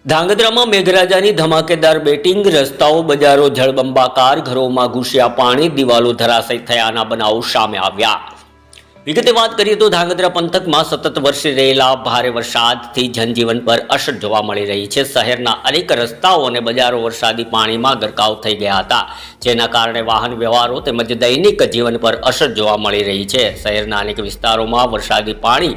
ધાંગધ્રામાં મેઘરાજાની ધમાકેદાર બેટિંગ, રસ્તાઓ બજારો જળબંબાકાર, ઘરોમાં ઘૂસ્યા પાણી, દિવાલો ધરાશયી થયાના બનાવો સામે આવ્યા। વિગતે વાત કરીએ તો ધાંગધ્રા પંથકમાં સતત વરસી રહેલા ભારે વરસાદથી જનજીવન પર અસર જોવા મળી રહી છે। શહેરના અનેક રસ્તાઓ અને બજારો વરસાદી પાણીમાં ગરકાવ થઈ ગયા હતા, જેના કારણે વાહન વ્યવહારો તેમજ દૈનિક જીવન પર અસર જોવા મળી રહી છે। શહેરના અનેક વિસ્તારોમાં વરસાદી પાણી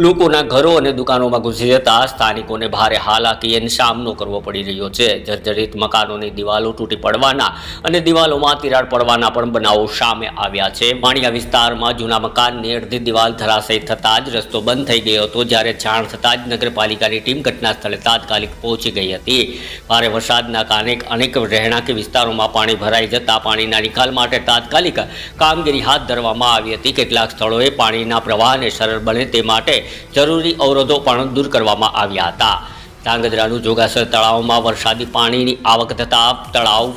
લોકોના ઘરો અને દુકાનોમાં ઘૂસી જતા સ્થાનિકોને ભારે હાલાકીનો સામનો કરવો પડી રહ્યો છે। જર્જરિત મકાનોની દિવાલો તૂટી પડવાના અને દિવાલોમાં તિરાડ પડવાના પણ બનાવો સામે આવ્યા છે। વાણિયા વિસ્તારમાં જૂના મકાનની અડધી દિવાલ ધરાશયી થતાં જ રસ્તો બંધ થઈ ગયો હતો, જ્યારે જાણ થતાં જ નગરપાલિકાની ટીમ ઘટના સ્થળે તાત્કાલિક પહોંચી ગઈ હતી। ભારે વરસાદના કારણે અનેક રહેણાંક વિસ્તારોમાં પાણી ભરાઈ જતા પાણીના નિકાલ માટે તાત્કાલિક કામગીરી હાથ ધરવામાં આવી હતી। કેટલાક સ્થળોએ પાણીના પ્રવાહને સરળ બને તે માટે જરૂરી અવરોધો પણ દૂર કરવામાં આવ્યા હતા। ધાંગધ્રાનું જોગાસર તળાવમાં વરસાદી પાણીની આવક થતાં તળાવ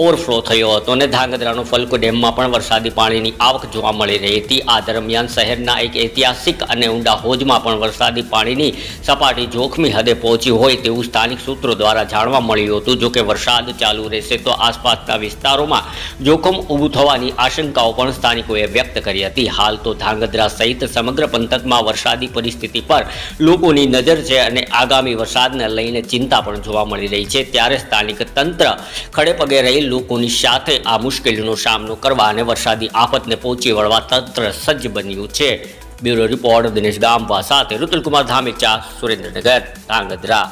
ઓવરફ્લો થયો હતો અને ધાંગધ્રાનો ફલ્કો ડેમમાં પણ વરસાદી પાણીની આવક જોવા મળી રહી હતી। આ દરમિયાન શહેરના એક ઐતિહાસિક અને ઊંડા હોજમાં પણ વરસાદી પાણીની સપાટી જોખમી હદે પહોંચી હોય તેવું સ્થાનિક સૂત્રો દ્વારા જાણવા મળ્યું હતું। જોકે વરસાદ ચાલુ રહેશે તો આસપાસના વિસ્તારોમાં જોખમ ઊભું થવાની આશંકાઓ પણ સ્થાનિકોએ વ્યક્ત કરી હતી। હાલ તો ધાંગધ્રા સહિત સમગ્ર પંથકમાં વરસાદી પરિસ્થિતિ પર લોકોની નજર છે અને આગામી વરસાદને લઈને ચિંતા પણ જોવા મળી રહી છે। ત્યારે સ્થાનિક તંત્ર ખડેપગે રહી લોકોની સાથે આ મુશ્કેલીનો સામનો કરવા અને વરસાદી આફતને પહોંચી વળવા તંત્ર સજ્જ બન્યું છે। બ્યુરો રિપોર્ટ દિનેશ ગામવા સાથે ઋતુલકુમાર ધામેચા, સુરેન્દ્રનગર, ધાંગધ્રા।